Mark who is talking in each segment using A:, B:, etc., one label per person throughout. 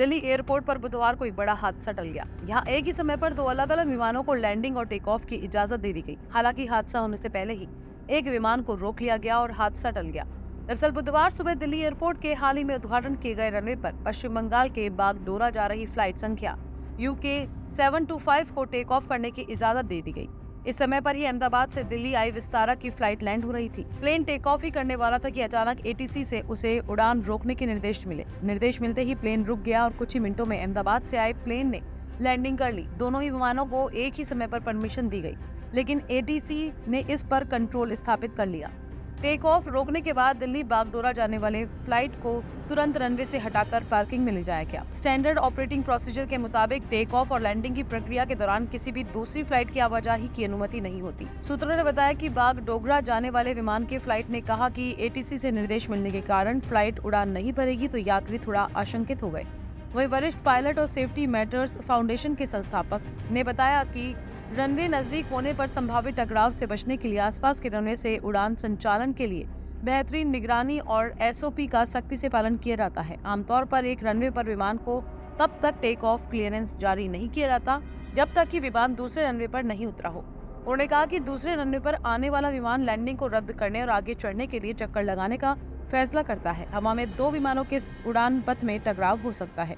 A: Delhi airport पर बुधवार को एक बड़ा हादसा टल गया। यहाँ एक ही समय पर दो अलग अलग विमानों को लैंडिंग और टेक ऑफ की इजाजत दे दी गई। हालांकि हादसा होने से पहले ही एक विमान को रोक लिया गया और हादसा टल गया। दरअसल बुधवार सुबह दिल्ली एयरपोर्ट के हाल ही में उद्घाटन किए गए रनवे पर पश्चिम बंगाल के बागडोरा जा रही फ्लाइट संख्या UK 725 को टेक ऑफ करने की इजाजत दे दी गई। इस समय पर ही अहमदाबाद से दिल्ली आई विस्तारा की फ्लाइट लैंड हो रही थी। प्लेन टेक ऑफ ही करने वाला था कि अचानक ATC से उसे उड़ान रोकने के निर्देश मिले। निर्देश मिलते ही प्लेन रुक गया और कुछ ही मिनटों में अहमदाबाद से आए प्लेन ने लैंडिंग कर ली। दोनों ही विमानों को एक ही समय पर परमिशन दी गई, लेकिन ATC ने इस पर कंट्रोल स्थापित कर लिया। टेक ऑफ रोकने के बाद दिल्ली बागडोरा जाने वाले फ्लाइट को तुरंत रनवे से हटाकर पार्किंग में ले जाया गया। स्टैंडर्ड ऑपरेटिंग प्रोसीजर के मुताबिक टेक ऑफ और लैंडिंग की प्रक्रिया के दौरान किसी भी दूसरी फ्लाइट की आवाजाही की अनुमति नहीं होती। सूत्रों ने बताया कि बागडोगरा जाने वाले विमान के फ्लाइट ने कहा कि ATC से निर्देश मिलने के कारण फ्लाइट उड़ान नहीं भरेगी, तो यात्री थोड़ा आशंकित हो गए। वहीं वरिष्ठ पायलट और सेफ्टी मैटर्स फाउंडेशन के संस्थापक ने बताया कि रनवे नजदीक होने पर संभावित टकराव से बचने के लिए आसपास के रनवे से उड़ान संचालन के लिए बेहतरीन निगरानी और SOP का सख्ती से पालन किया जाता है। आमतौर पर एक रनवे पर विमान को तब तक टेक ऑफ क्लियरेंस जारी नहीं किया जाता जब तक कि विमान दूसरे रनवे पर नहीं उतरा हो। उन्होंने कहा कि दूसरे रनवे पर आने वाला विमान लैंडिंग को रद्द करने और आगे चढ़ने के लिए चक्कर लगाने का फैसला करता है। हवा में दो विमानों के उड़ान पथ में टकराव हो सकता है।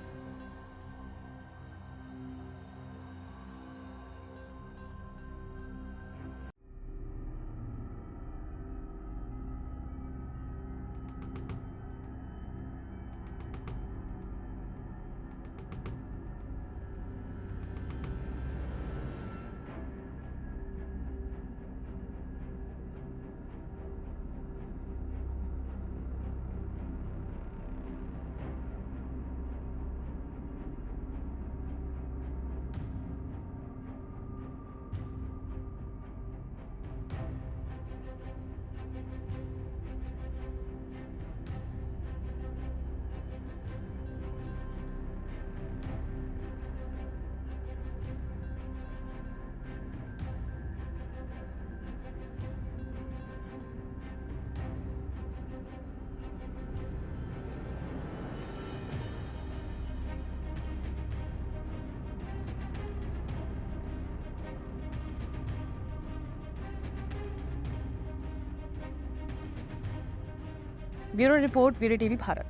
A: ब्यूरो रिपोर्ट, वीरे टीवी भारत।